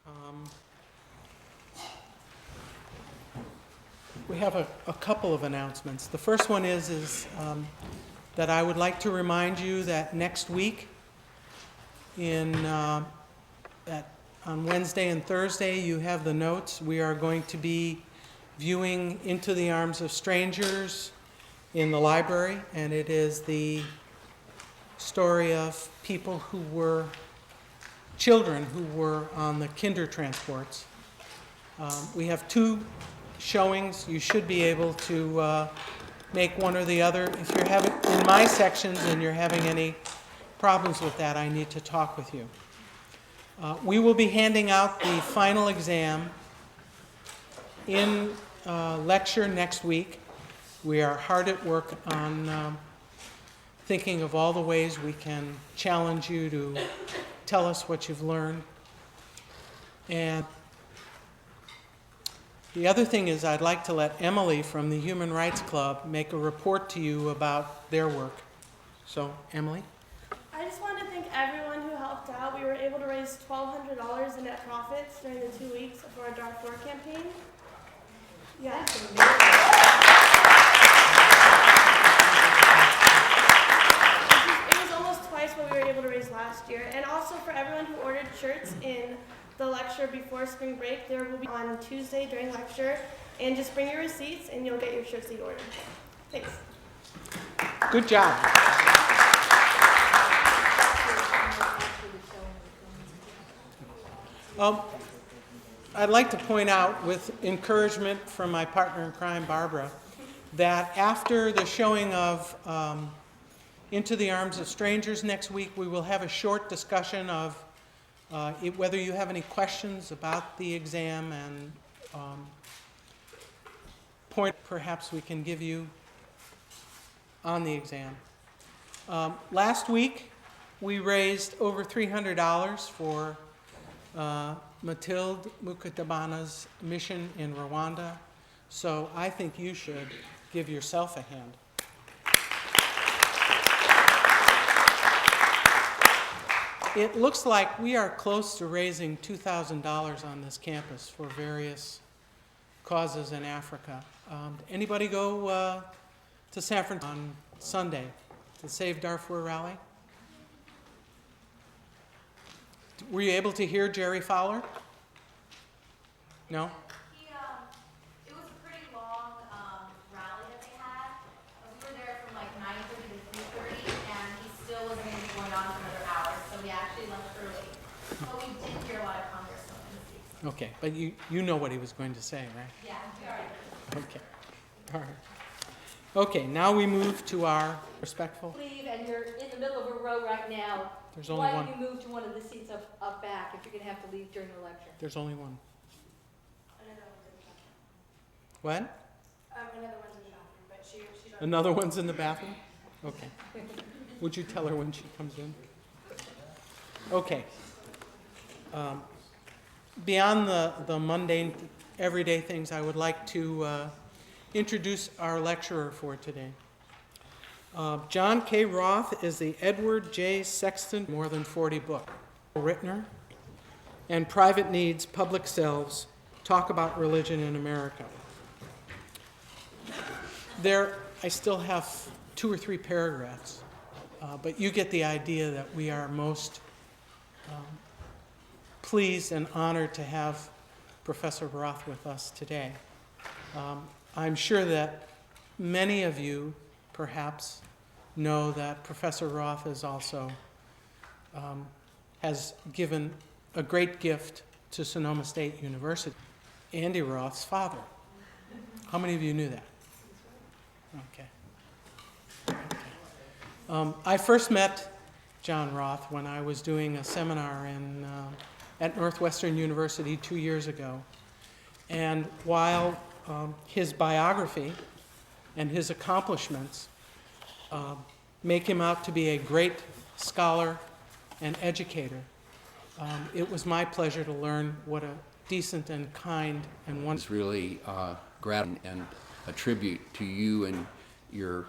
Um, we have a couple of announcements. The first one is that I would like to remind you that next week on Wednesday and Thursday you have the notes. We are going to be viewing Into the Arms of Strangers in the library, and it is the story of people who were children who were on the kinder transports. We have two showings. You should be able to make one or the other. If you're having, in my sections, and you're having any problems with that, I need to talk with you. We will be handing out the final exam in lecture next week. We are hard at work on thinking of all the ways we can challenge you to tell us what you've learned. And the other thing is I'd like to let Emily from the Human Rights Club make a report to you about their work. So, Emily? I just wanted to thank everyone who helped out. We were able to raise $1,200 in net profits during the 2 weeks of our Darfur campaign. Yeah. It was almost twice what we were able to raise last year. And also for everyone who ordered shirts in the lecture before spring break, there will be on Tuesday during lecture. And just bring your receipts and you'll get your shirts that you ordered. Thanks. Good job. I'd like to point out, with encouragement from my partner in crime, Barbara, that after the showing of Into the Arms of Strangers next week, we will have a short discussion of whether you have any questions about the exam and point perhaps we can give you on the exam. Last week, we raised over $300 for Mathilde Mukatabana's mission in Rwanda, so I think you should give yourself a hand. It looks like we are close to raising $2,000 on this campus for various causes in Africa. Anybody go to San Francisco on Sunday to Save Darfur rally? Were you able to hear Jerry Fowler? No? It was a pretty long rally that they had. We were there from like 9:30 to 3:30, and he still wasn't going to be going on for another hour, so we actually left early. But we did hear a lot of congressmen speak. Okay, but you know what he was going to say, right? Yeah, Okay, all right. Okay, now we move to our respectful. Leave, and you're in the middle of a row right now. There's only Why one. don't you move to one of the seats up back if you're going to have to leave during the lecture? There's only one. What? Another one's in the bathroom, but she's Another one's in the bathroom? Okay. Would you tell her when she comes in? Okay. Beyond the mundane, everyday things, I would like to introduce our lecturer for today. John K. Roth is the Edward J. Sexton, more than 40 books. Rittner and Private Needs, Public Selves, Talk About Religion in America. There, I still have 2 or 3 paragraphs, but you get the idea that we are most pleased and honored to have Professor Roth with us today. I'm sure that many of you perhaps know that Professor Roth is also has given a great gift to Sonoma State University. Andy Roth's father. How many of you knew that? Okay. I first met John Roth when I was doing a seminar at Northwestern University 2 years ago. And while his biography and his accomplishments make him out to be a great scholar and educator, it was my pleasure to learn what a decent and kind and wonderful. It's really gratitude and a tribute to you and your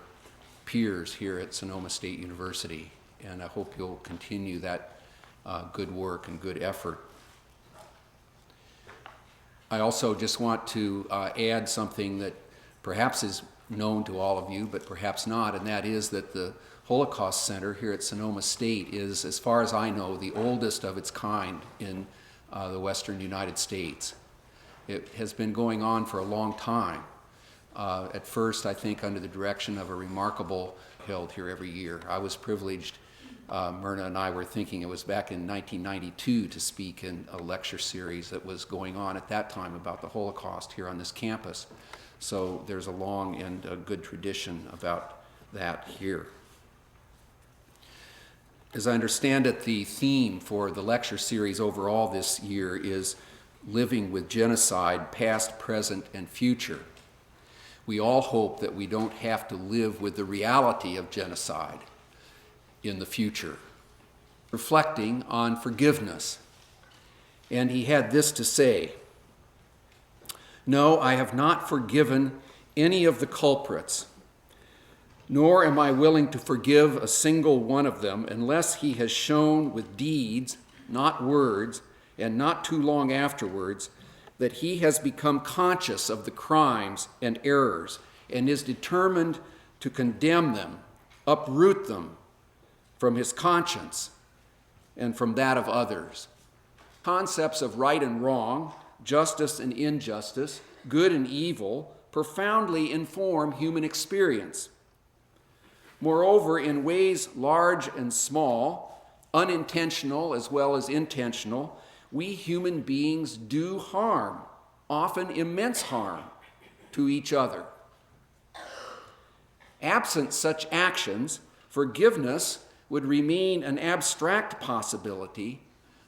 peers here at Sonoma State University, and I hope you'll continue that good work and good effort. I also just want to add something that perhaps is known to all of you, but perhaps not, and that is that the Holocaust Center here at Sonoma State is, as far as I know, the oldest of its kind in the western United States. It has been going on for a long time. At first, I think, under the direction of a remarkable held here every year. I was privileged, Myrna and I were thinking it was back in 1992 to speak in a lecture series that was going on at that time about the Holocaust here on this campus. So there's a long and a good tradition about that here. As I understand it, the theme for the lecture series overall this year is living with genocide, past, present, and future. We all hope that we don't have to live with the reality of genocide in the future. Reflecting on forgiveness. And he had this to say: "No, I have not forgiven any of the culprits, nor am I willing to forgive a single one of them unless he has shown with deeds, not words, and not too long afterwards, that he has become conscious of the crimes and errors and is determined to condemn them, uproot them from his conscience and from that of others." Concepts of right and wrong, justice and injustice, good and evil, profoundly inform human experience. Moreover, in ways large and small, unintentional as well as intentional, we human beings do harm, often immense harm, to each other. Absent such actions, forgiveness would remain an abstract possibility,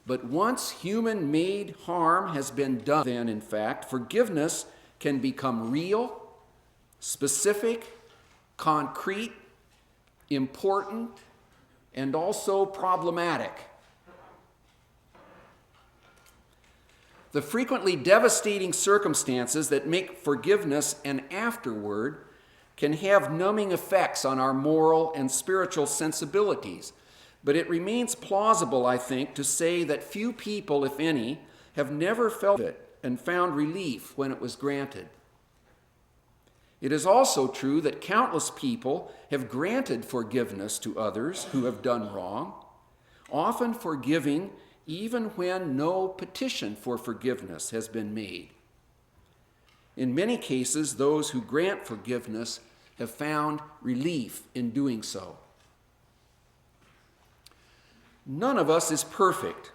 but once human-made harm has been done, then, in fact, forgiveness can become real, specific, concrete, important, and also problematic. The frequently devastating circumstances that make forgiveness an afterword can have numbing effects on our moral and spiritual sensibilities, but it remains plausible, I think, to say that few people, if any, have never felt it and found relief when it was granted. It is also true that countless people have granted forgiveness to others who have done wrong, often forgiving even when no petition for forgiveness has been made. In many cases, those who grant forgiveness have found relief in doing so. None of us is perfect.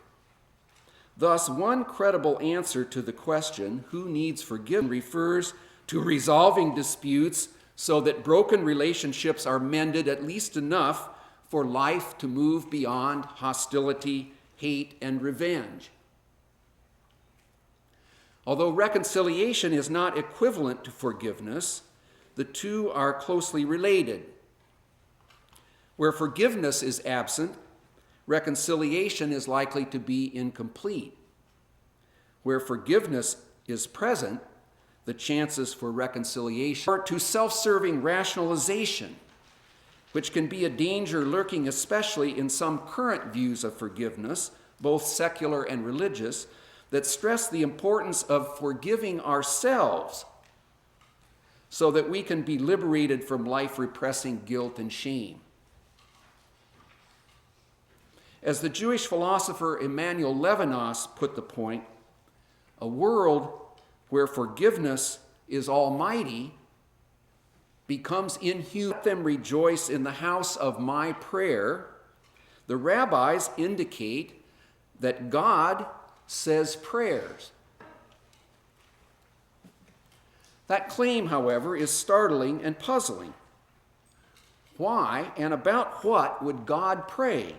Thus, one credible answer to the question, who needs forgiveness, refers to resolving disputes so that broken relationships are mended at least enough for life to move beyond hostility, hate, and revenge. Although reconciliation is not equivalent to forgiveness, the two are closely related. Where forgiveness is absent, reconciliation is likely to be incomplete. Where forgiveness is present, the chances for reconciliation are to self-serving rationalization, which can be a danger lurking especially in some current views of forgiveness, both secular and religious, that stress the importance of forgiving ourselves so that we can be liberated from life-repressing guilt and shame. As the Jewish philosopher Emmanuel Levinas put the point, a world where forgiveness is almighty becomes inhuman. Let them rejoice in the house of my prayer. The rabbis indicate that God says prayers. That claim, however, is startling and puzzling. Why and about what would God pray?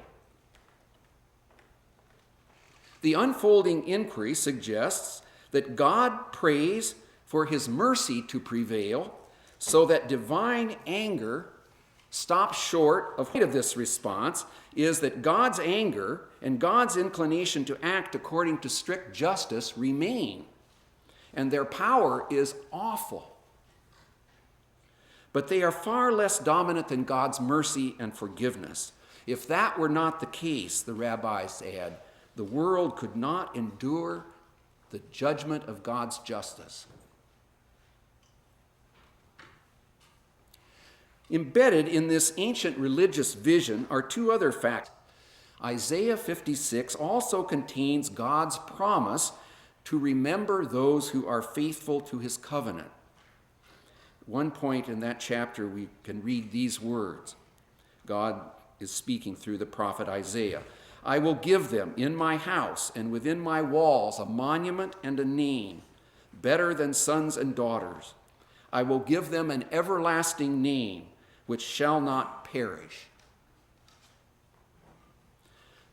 The unfolding inquiry suggests that God prays for his mercy to prevail so that divine anger stops short of this response is that God's anger and God's inclination to act according to strict justice remain, and their power is awful. But they are far less dominant than God's mercy and forgiveness. If that were not the case, the rabbis add, the world could not endure the judgment of God's justice. Embedded in this ancient religious vision are two other facts. Isaiah 56 also contains God's promise to remember those who are faithful to his covenant. At one point in that chapter, we can read these words. God is speaking through the prophet Isaiah. I will give them in my house and within my walls a monument and a name, better than sons and daughters. I will give them an everlasting name, which shall not perish.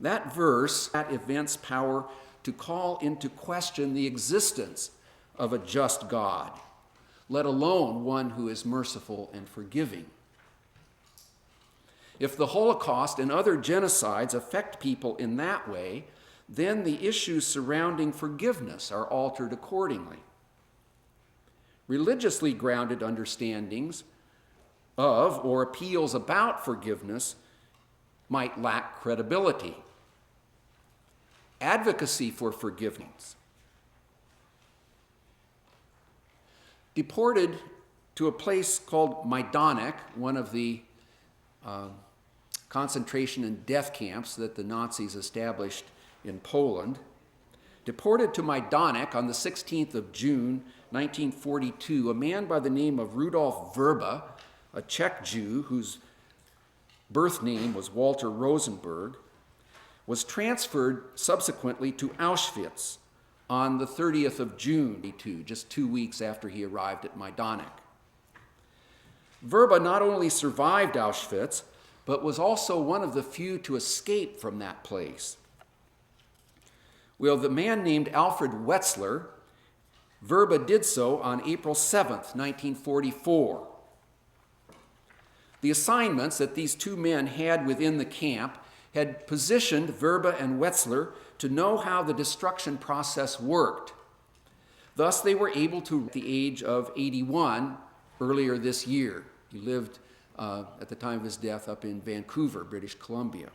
That verse, that event's power to call into question the existence of a just God, let alone one who is merciful and forgiving. If the Holocaust and other genocides affect people in that way, then the issues surrounding forgiveness are altered accordingly. Religiously grounded understandings of or appeals about forgiveness might lack credibility. Advocacy for forgiveness. Deported to a place called Majdanek, one of the concentration and death camps that the Nazis established in Poland. Deported to Majdanek on the 16th of June, 1942, a man by the name of Rudolf Verba, a Czech Jew whose birth name was Walter Rosenberg, was transferred subsequently to Auschwitz on the 30th of June, just 2 weeks after he arrived at Majdanek. Verba not only survived Auschwitz, but was also one of the few to escape from that place. Well, the man named Alfred Wetzler, Verba did so on April 7th, 1944. The assignments that these two men had within the camp had positioned Verba and Wetzler to know how the destruction process worked. Thus, they were able to, at the age of 81, earlier this year. He lived at the time of his death up in Vancouver, British Columbia.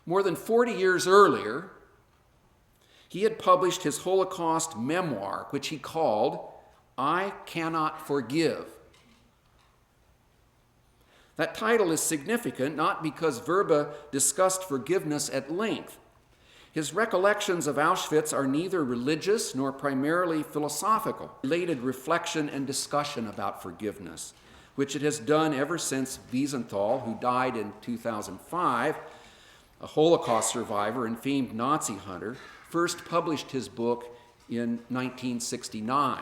More than 40 years earlier, he had published his Holocaust memoir, which he called I Cannot Forgive. That title is significant not because Verba discussed forgiveness at length. His recollections of Auschwitz are neither religious nor primarily philosophical. Related reflection and discussion about forgiveness, which it has done ever since Wiesenthal, who died in 2005, a Holocaust survivor and famed Nazi hunter, first published his book in 1969.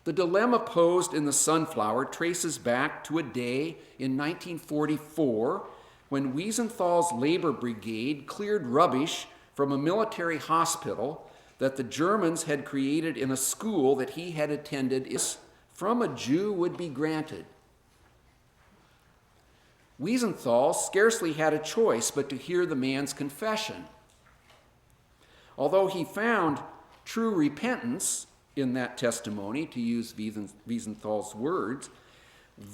The dilemma posed in The Sunflower traces back to a day in 1944 when Wiesenthal's labor brigade cleared rubbish from a military hospital that the Germans had created in a school that he had attended from a Jew would be granted. Wiesenthal scarcely had a choice but to hear the man's confession. Although he found true repentance in that testimony, to use Wiesenthal's words,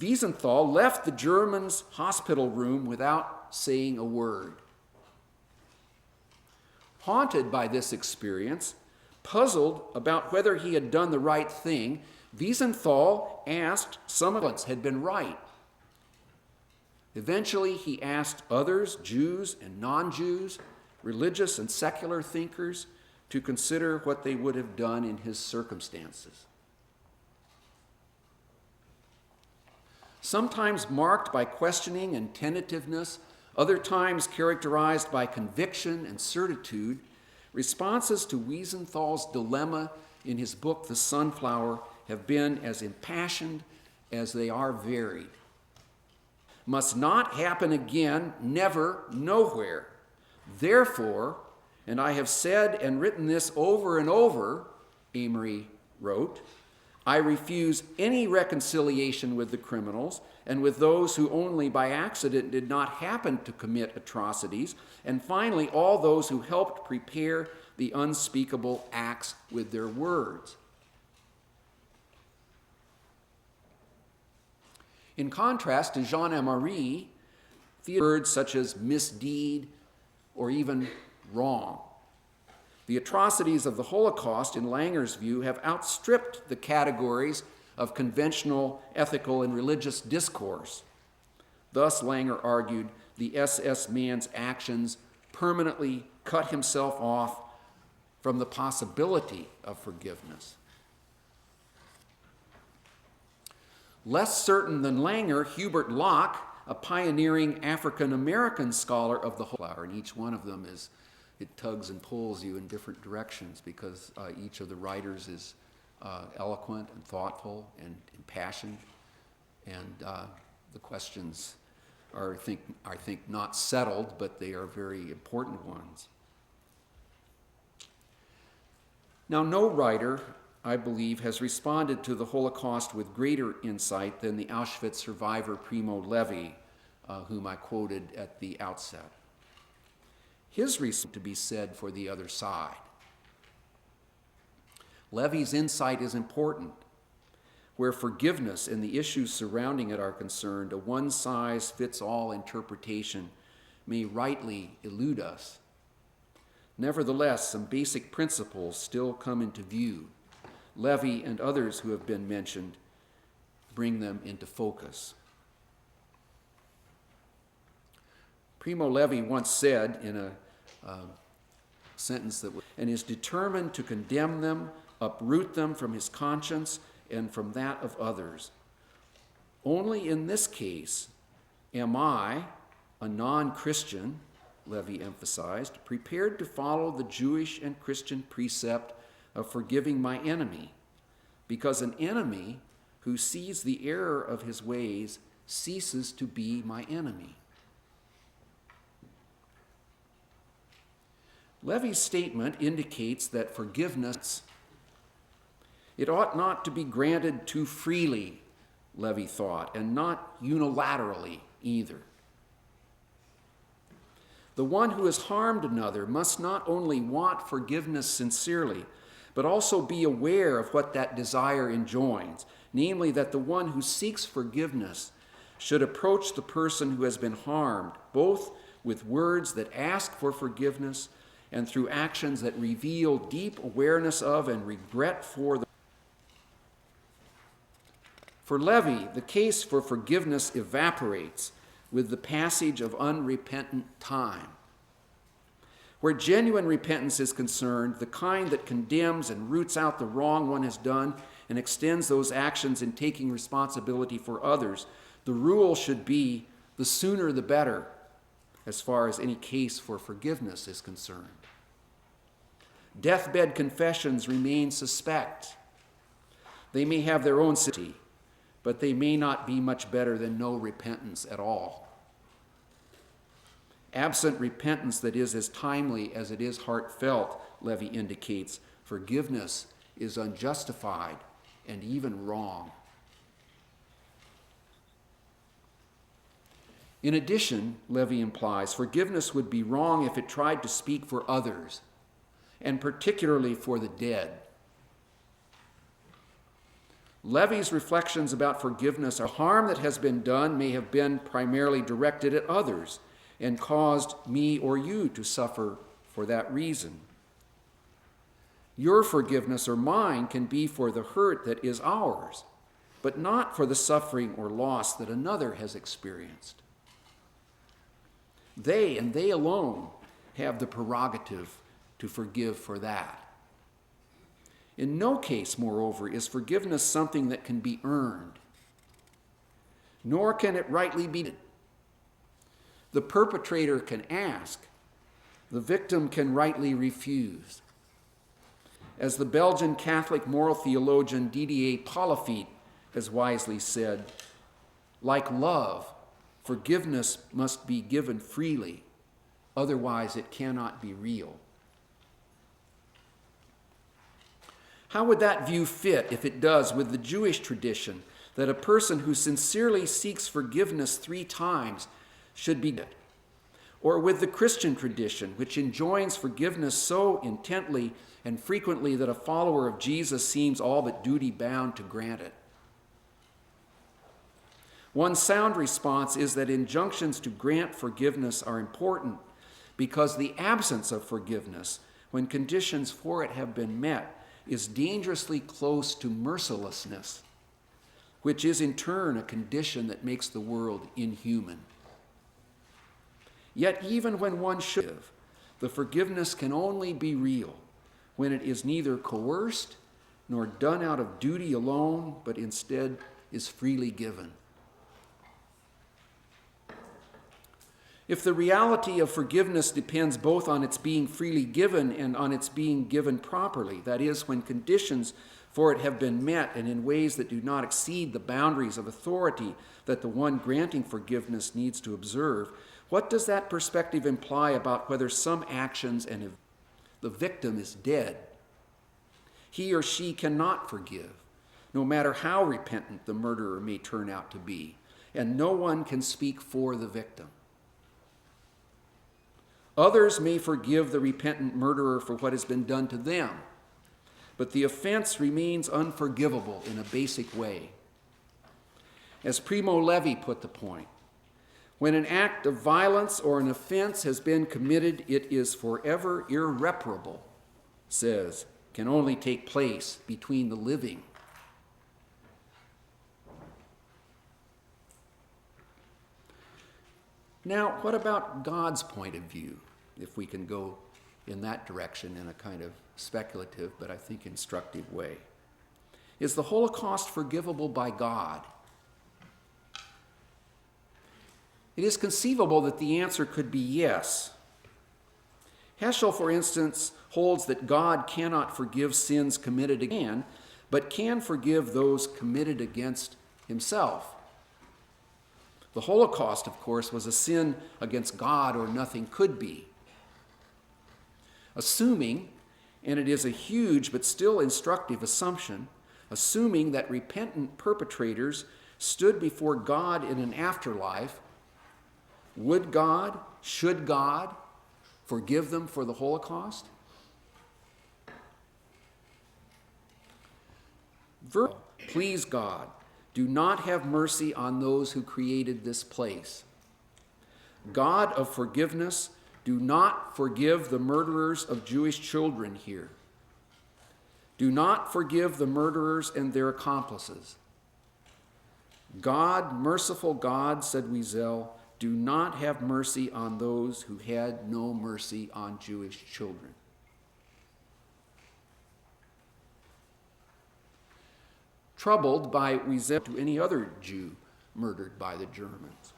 Wiesenthal left the Germans' hospital room without saying a word. Haunted by this experience, puzzled about whether he had done the right thing, Wiesenthal asked some of us had been right. Eventually, he asked others, Jews and non-Jews, religious and secular thinkers, to consider what they would have done in his circumstances. Sometimes marked by questioning and tentativeness, other times characterized by conviction and certitude, responses to Wiesenthal's dilemma in his book, The Sunflower, have been as impassioned as they are varied. Must not happen again, never, nowhere. Therefore, and I have said and written this over and over, Amory wrote, I refuse any reconciliation with the criminals and with those who only by accident did not happen to commit atrocities, and finally all those who helped prepare the unspeakable acts with their words. In contrast to Jean Amory, words such as misdeed or even wrong. The atrocities of the Holocaust, in Langer's view, have outstripped the categories of conventional ethical and religious discourse. Thus, Langer argued, the SS man's actions permanently cut himself off from the possibility of forgiveness. Less certain than Langer, Hubert Locke, a pioneering African-American scholar of the Holocaust, and each one of them it tugs and pulls you in different directions because each of the writers is eloquent and thoughtful and impassioned, and the questions are, I think, not settled, but they are very important ones. Now, no writer, I believe, has responded to the Holocaust with greater insight than the Auschwitz survivor Primo Levi, whom I quoted at the outset. His response to be said for the other side. Levi's insight is important. Where forgiveness and the issues surrounding it are concerned, a one-size-fits-all interpretation may rightly elude us. Nevertheless, some basic principles still come into view. Levi and others who have been mentioned bring them into focus. Primo Levi once said in a sentence and is determined to condemn them, uproot them from his conscience and from that of others. Only in this case am I, a non-Christian, Levi emphasized, prepared to follow the Jewish and Christian precept of forgiving my enemy, because an enemy who sees the error of his ways ceases to be my enemy. Levi's statement indicates that forgiveness, it ought not to be granted too freely, Levi thought, and not unilaterally either. The one who has harmed another must not only want forgiveness sincerely, but also be aware of what that desire enjoins, namely that the one who seeks forgiveness should approach the person who has been harmed, both with words that ask for forgiveness and through actions that reveal deep awareness of and regret for the. For Levi, the case for forgiveness evaporates with the passage of unrepentant time. Where genuine repentance is concerned, the kind that condemns and roots out the wrong one has done and extends those actions in taking responsibility for others, the rule should be the sooner the better as far as any case for forgiveness is concerned. Deathbed confessions remain suspect. They may have their own city, but they may not be much better than no repentance at all. Absent repentance that is as timely as it is heartfelt, Levi indicates, forgiveness is unjustified and even wrong. In addition, Levi implies, forgiveness would be wrong if it tried to speak for others, and particularly for the dead. Levi's reflections about forgiveness are harm that has been done may have been primarily directed at others and caused me or you to suffer for that reason. Your forgiveness or mine can be for the hurt that is ours, but not for the suffering or loss that another has experienced. They and they alone have the prerogative to forgive for that. In no case, moreover, is forgiveness something that can be earned, nor can it rightly be. The perpetrator can ask, the victim can rightly refuse. As the Belgian Catholic moral theologian Didier Polifitte has wisely said, like love, forgiveness must be given freely, otherwise it cannot be real. How would that view fit, if it does, with the Jewish tradition that a person who sincerely seeks forgiveness 3 times should be dead? Or with the Christian tradition, which enjoins forgiveness so intently and frequently that a follower of Jesus seems all but duty-bound to grant it? One sound response is that injunctions to grant forgiveness are important, because the absence of forgiveness, when conditions for it have been met, is dangerously close to mercilessness, which is in turn a condition that makes the world inhuman. Yet even when one should forgive, the forgiveness can only be real when it is neither coerced nor done out of duty alone, but instead is freely given. If the reality of forgiveness depends both on its being freely given and on its being given properly, that is, when conditions for it have been met and in ways that do not exceed the boundaries of authority that the one granting forgiveness needs to observe, what does that perspective imply about whether some actions and the victim is dead? He or she cannot forgive, no matter how repentant the murderer may turn out to be, and no one can speak for the victim. Others may forgive the repentant murderer for what has been done to them, but the offense remains unforgivable in a basic way. As Primo Levi put the point, when an act of violence or an offense has been committed, it is forever irreparable, says, can only take place between the living. Now, what about God's point of view, if we can go in that direction in a kind of speculative but I think instructive way? Is the Holocaust forgivable by God? It is conceivable that the answer could be yes. Heschel, for instance, holds that God cannot forgive sins committed again, but can forgive those committed against himself. The Holocaust, of course, was a sin against God or nothing could be. Assuming, and it is a huge but still instructive assumption, assuming that repentant perpetrators stood before God in an afterlife, would God, should God, forgive them for the Holocaust? Please God, do not have mercy on those who created this place. God of forgiveness, do not forgive the murderers of Jewish children here. Do not forgive the murderers and their accomplices. God, merciful God, said Wiesel, do not have mercy on those who had no mercy on Jewish children. Troubled by Wiesel to any other Jew murdered by the Germans.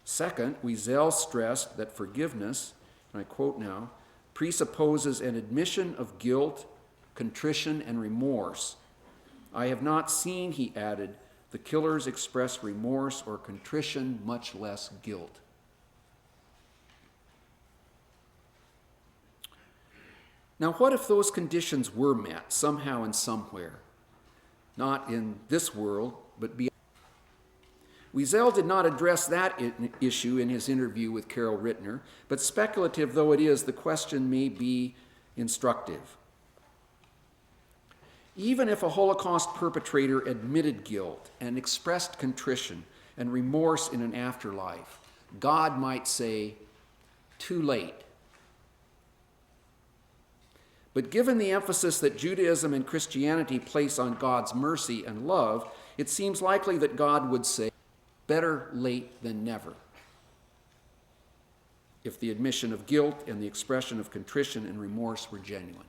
Second, Wiesel stressed that forgiveness, and I quote now, presupposes an admission of guilt, contrition, and remorse. I have not seen, he added, the killers express remorse or contrition, much less guilt. Now, what if those conditions were met somehow and somewhere? Not in this world, but beyond. Wiesel did not address that issue in his interview with Carol Rittner, but speculative though it is, the question may be instructive. Even if a Holocaust perpetrator admitted guilt and expressed contrition and remorse in an afterlife, God might say, too late. But given the emphasis that Judaism and Christianity place on God's mercy and love, it seems likely that God would say, better late than never, if the admission of guilt and the expression of contrition and remorse were genuine.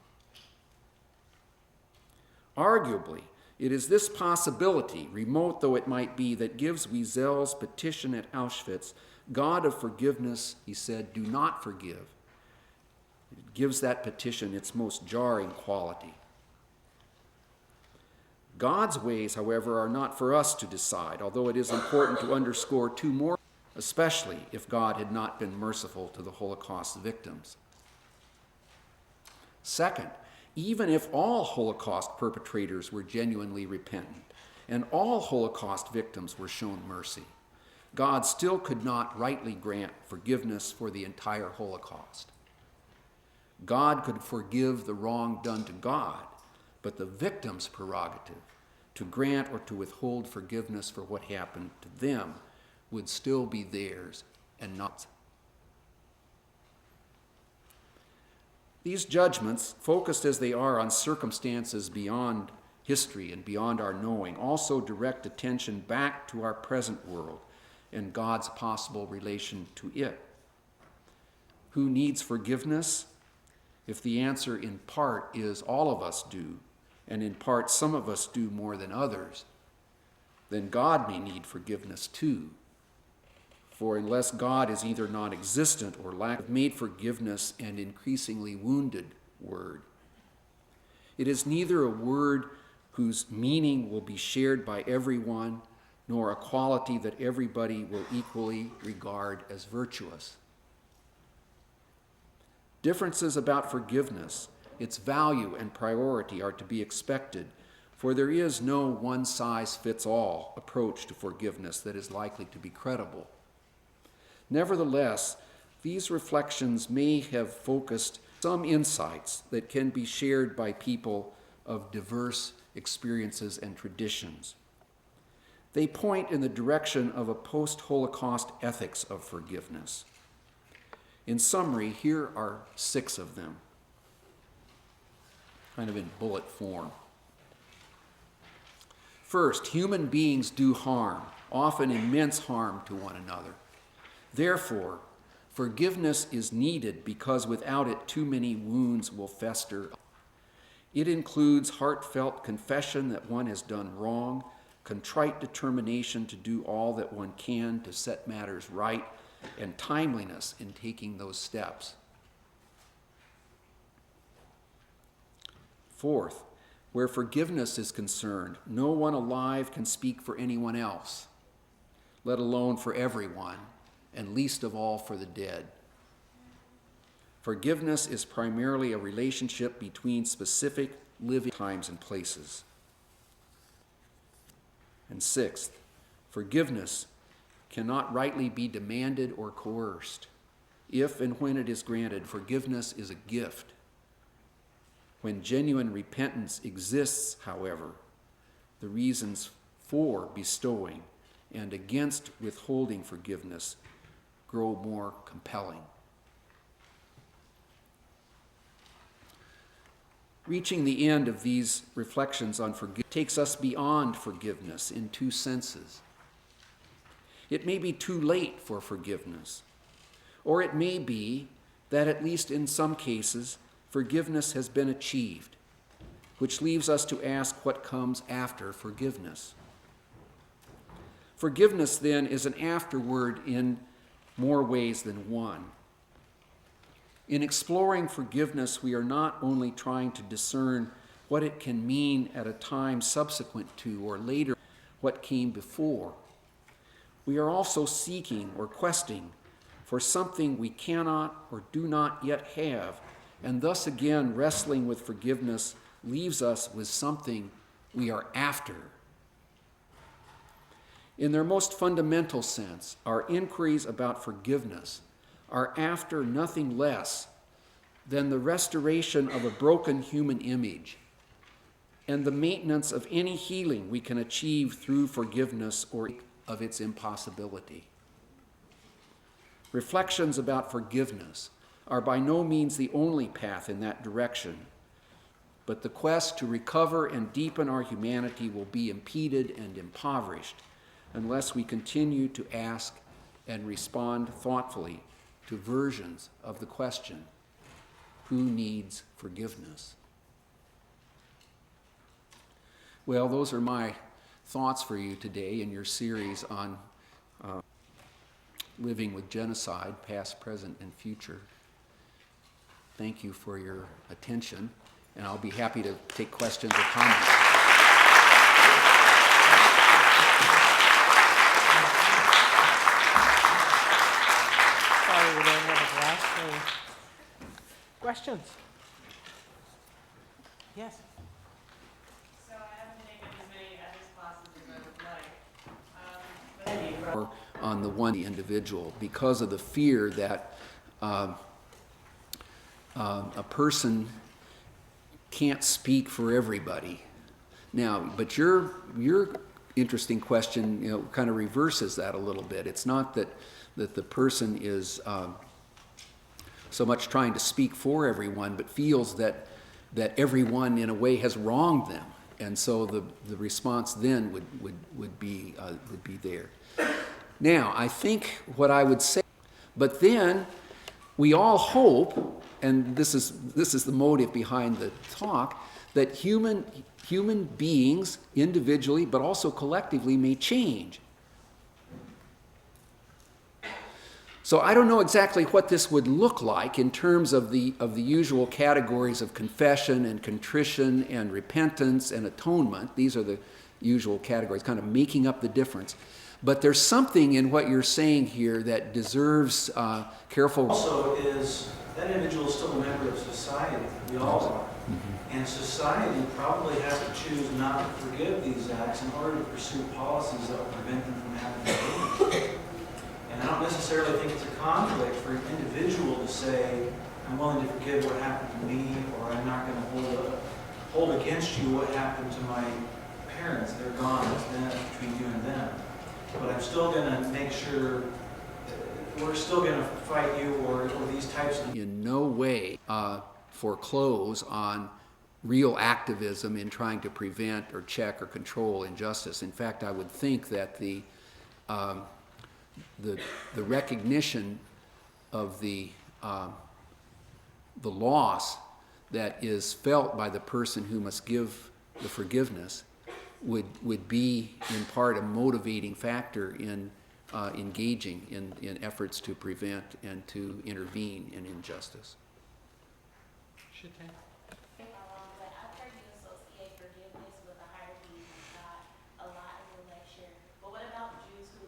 Arguably, it is this possibility, remote though it might be, that gives Wiesel's petition at Auschwitz, God of forgiveness, he said, do not forgive. It gives that petition its most jarring quality. God's ways, however, are not for us to decide, although it is important to underscore two more, especially if God had not been merciful to the Holocaust victims. Second, even if all Holocaust perpetrators were genuinely repentant and all Holocaust victims were shown mercy, God still could not rightly grant forgiveness for the entire Holocaust. God could forgive the wrong done to God, but the victim's prerogative to grant or to withhold forgiveness for what happened to them would still be theirs and not. These judgments, focused as they are on circumstances beyond history and beyond our knowing, also direct attention back to our present world and God's possible relation to it. Who needs forgiveness? If the answer in part is all of us do, and in part some of us do more than others, then God may need forgiveness too. For unless God is either non-existent or made forgiveness an increasingly wounded word. It is neither a word whose meaning will be shared by everyone, nor a quality that everybody will equally regard as virtuous. Differences about forgiveness, its value and priority are to be expected, for there is no one-size-fits-all approach to forgiveness that is likely to be credible. Nevertheless, these reflections may have focused some insights that can be shared by people of diverse experiences and traditions. They point in the direction of a post-Holocaust ethics of forgiveness. In summary, here are 6 of them, kind of in bullet form. First, human beings do harm, often immense harm to one another. Therefore, forgiveness is needed because without it, too many wounds will fester. It includes heartfelt confession that one has done wrong, contrite determination to do all that one can to set matters right, and timeliness in taking those steps. Fourth, where forgiveness is concerned, no one alive can speak for anyone else, let alone for everyone, and least of all for the dead. Forgiveness is primarily a relationship between specific living times and places. And sixth, forgiveness cannot rightly be demanded or coerced. If and when it is granted, forgiveness is a gift. When genuine repentance exists, however, the reasons for bestowing and against withholding forgiveness grow more compelling. Reaching the end of these reflections on forgiveness takes us beyond forgiveness in 2 senses. It may be too late for forgiveness, or it may be that at least in some cases, forgiveness has been achieved, which leaves us to ask what comes after forgiveness. Forgiveness, then, is an afterword in more ways than one. In exploring forgiveness, we are not only trying to discern what it can mean at a time subsequent to or later what came before. We are also seeking or questing for something we cannot or do not yet have, and thus again wrestling with forgiveness leaves us with something we are after. In their most fundamental sense, our inquiries about forgiveness are after nothing less than the restoration of a broken human image and the maintenance of any healing we can achieve through forgiveness or of its impossibility. Reflections about forgiveness are by no means the only path in that direction, but the quest to recover and deepen our humanity will be impeded and impoverished unless we continue to ask and respond thoughtfully to versions of the question, who needs forgiveness? Well, those are my thoughts for you today in your series on living with genocide, past, present, and future. Thank you for your attention, and I'll be happy to take questions or comments. Sorry, we don't have a glass. So, questions? Yes. So I haven't taken as many ethics classes as I would like. Or on the one individual, because of the fear that a person can't speak for everybody. Now, but your interesting question, kind of reverses that a little bit. It's not that the person is so much trying to speak for everyone, but feels that everyone in a way has wronged them. And so the response then would be there. Now, I think what I would say, but then we all hope, and this is the motive behind the talk, that human beings individually but also collectively may change. So I don't know exactly what this would look like in terms of the usual categories of confession and contrition and repentance and atonement. These are the usual categories, kind of making up the difference. But there's something in what you're saying here that deserves careful. Also is that individual is still a member of society. We all are. Mm-hmm. And society probably has to choose not to forgive these acts in order to pursue policies that will prevent them from happening again. And I don't necessarily think it's a conflict for an individual to say, I'm willing to forgive what happened to me, or I'm not going to hold against you what happened to my parents. They're gone. That's between you and them. But I'm still going to make sure we're still going to fight you or these types of... In no way foreclose on real activism in trying to prevent or check or control injustice. In fact, I would think that the recognition of the loss that is felt by the person who must give the forgiveness would be in part a motivating factor in engaging in efforts to prevent and to intervene in injustice. But I've heard you associate forgiveness with a higher being of God a lot in the lecture. But what about Jews who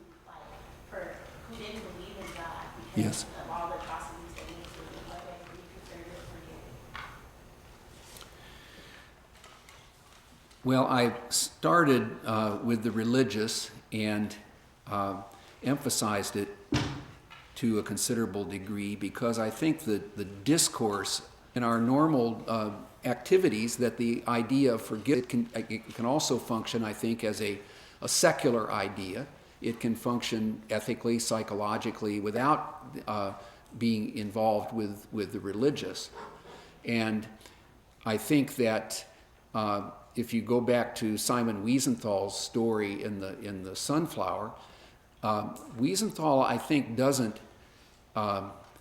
didn't believe in God because Yes. of all the atrocities they went through? What way do you consider it forgiving? Well, I started with the religious and emphasized it to a considerable degree because I think that the discourse in our normal activities, that the idea of forgiveness, it can also function, I think, as a secular idea. It can function ethically, psychologically, without being involved with the religious. And I think that if you go back to Simon Wiesenthal's story in the Sunflower, Wiesenthal, I think, doesn't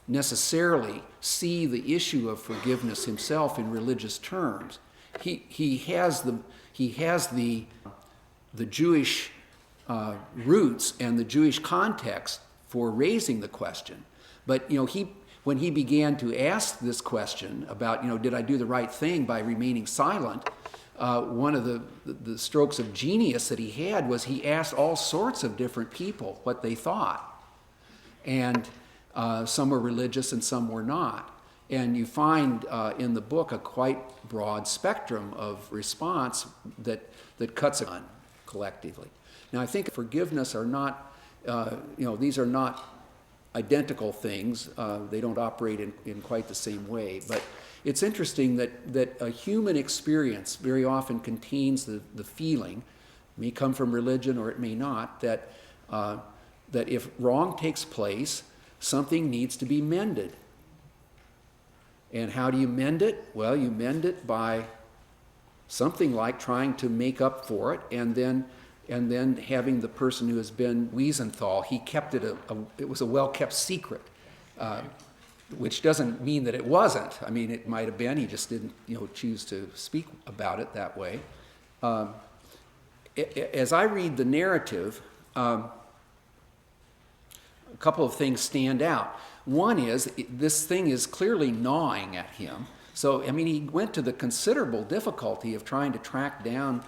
necessarily see the issue of forgiveness himself in religious terms. He has the Jewish roots and the Jewish context for raising the question, but when he began to ask this question about did I do the right thing by remaining silent, one of the strokes of genius that he had was he asked all sorts of different people what they thought, and some were religious and some were not. And you find in the book a quite broad spectrum of response that cuts on collectively. Now, I think forgiveness are not, these are not identical things. They don't operate in quite the same way. But it's interesting that a human experience very often contains the feeling, it may come from religion or it may not, that if wrong takes place, something needs to be mended. And how do you mend it? Well, you mend it by something like trying to make up for it, and then having the person who has been Wiesenthal, he kept it it was a well-kept secret, which doesn't mean that it wasn't. I mean, it might have been, he just didn't choose to speak about it that way. As I read the narrative, a couple of things stand out. One is, this thing is clearly gnawing at him. So, I mean, he went to the considerable difficulty of trying to track down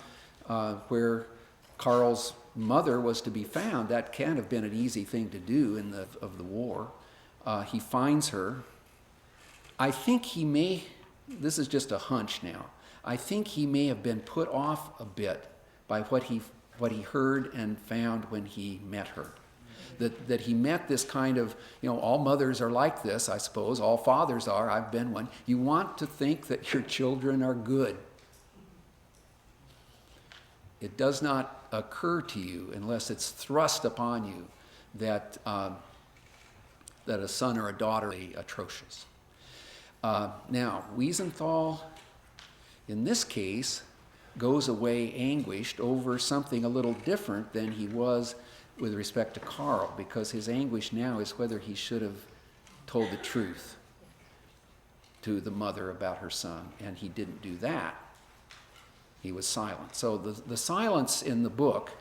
where Carl's mother was to be found. That can't have been an easy thing to do of the war. He finds her. I think he may, this is just a hunch now, I think he may have been put off a bit by what he heard and found when he met her. That he met this kind of, all mothers are like this, I suppose, all fathers are, I've been one. You want to think that your children are good. It does not occur to you unless it's thrust upon you that a son or a daughter is atrocious. Now, Wiesenthal, in this case, goes away anguished over something a little different than he was with respect to Carl, because his anguish now is whether he should have told the truth to the mother about her son, and he didn't do that. He was silent. So the silence in the book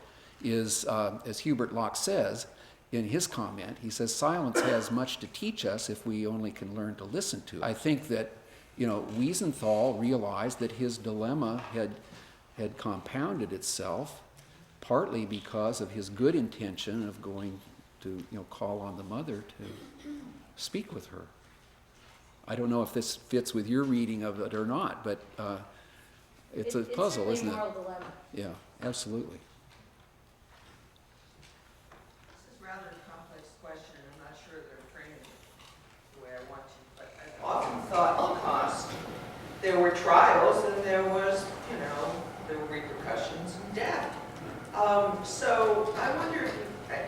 is, as Hubert Locke says in his comment, he says, silence has much to teach us if we only can learn to listen to it. I think that, Wiesenthal realized that his dilemma had compounded itself, partly because of his good intention of going to, call on the mother to speak with her. I don't know if this fits with your reading of it or not, but it's a puzzle, isn't it? It's certainly a moral dilemma. Yeah, absolutely. This is rather a complex question, and I'm not sure they're framing it the way I want to, but I've often thought Holocaust, there were trials and there was, there were repercussions and death. So I wonder if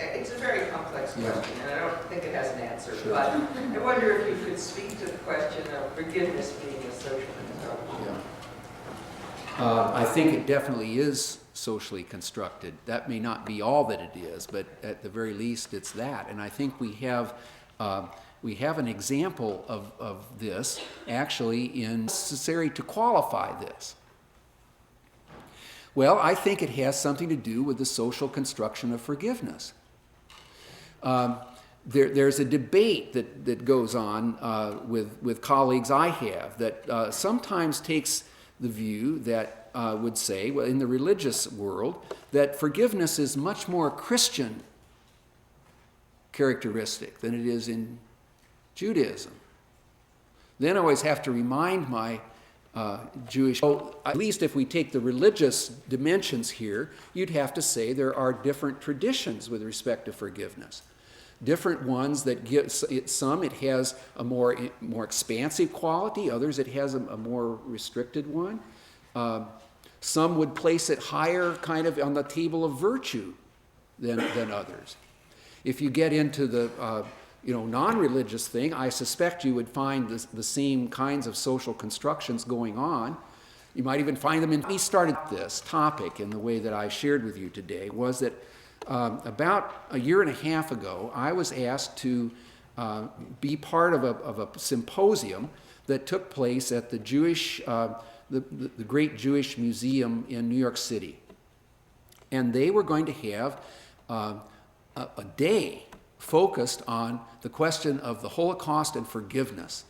it's a very complex question, and I don't think it has an answer, Sure. but I wonder if you could speak to the question of forgiveness being a social construction. Yeah. I think it definitely is socially constructed. That may not be all that it is, but at the very least it's that. And I think we have an example of this actually necessary to qualify this. Well, I think it has something to do with the social construction of forgiveness. There's a debate that goes on with colleagues I have that sometimes takes the view that would say, well, in the religious world, that forgiveness is much more Christian characteristic than it is in Judaism. Then I always have to remind my Jewish, at least if we take the religious dimensions here, you'd have to say there are different traditions with respect to forgiveness. Different ones that give, some it has a more expansive quality, others it has a more restricted one. Some would place it higher kind of on the table of virtue than others. If you get into the non-religious thing, I suspect you would find the same kinds of social constructions going on. You might even find them in. We started this topic in the way that I shared with you today was that about a year and a half ago, I was asked to be part of a symposium that took place at the the Great Jewish Museum in New York City. And they were going to have a day focused on the question of the Holocaust and forgiveness,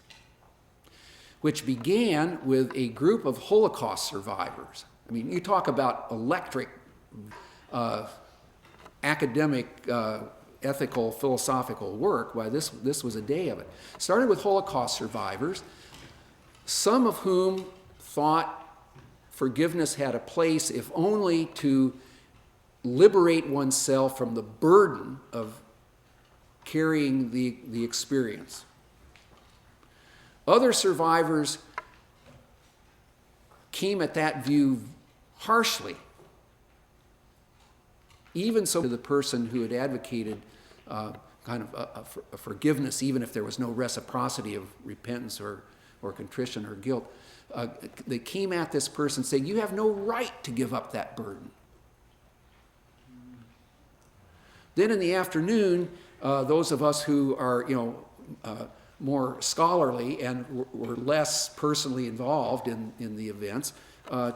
which began with a group of Holocaust survivors. I mean, you talk about electric, academic, ethical, philosophical work. Why, this was a day of it. Started with Holocaust survivors, some of whom thought forgiveness had a place if only to liberate oneself from the burden of carrying the experience. Other survivors came at that view harshly, even so to the person who had advocated kind of a forgiveness, even if there was no reciprocity of repentance or contrition or guilt. They came at this person saying, you have no right to give up that burden. Then in the afternoon, those of us who are, more scholarly and were less personally involved in the events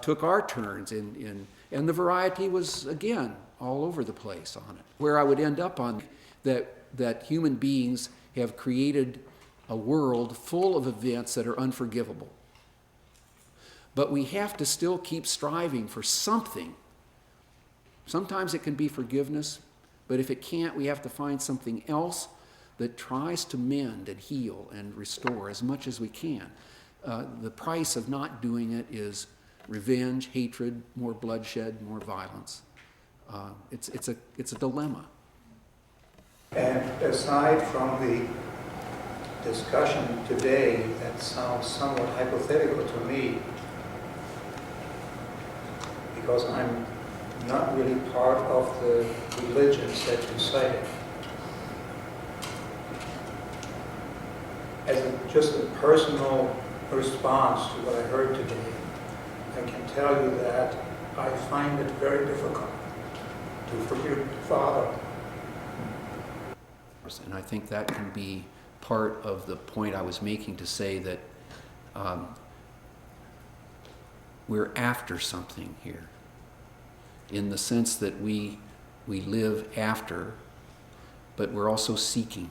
took our turns, and the variety was, again, all over the place on it. Where I would end up on that human beings have created a world full of events that are unforgivable. But we have to still keep striving for something. Sometimes it can be forgiveness, but if it can't, we have to find something else that tries to mend and heal and restore as much as we can. The price of not doing it is revenge, hatred, more bloodshed, more violence. It's a dilemma. And aside from the discussion today, that sounds somewhat hypothetical to me, because I'm not really part of the religions that you cited. as just a personal response to what I heard today, I can tell you that I find it very difficult to forgive Father. And I think that can be part of the point I was making to say that we're after something here, in the sense that we live after, but we're also seeking.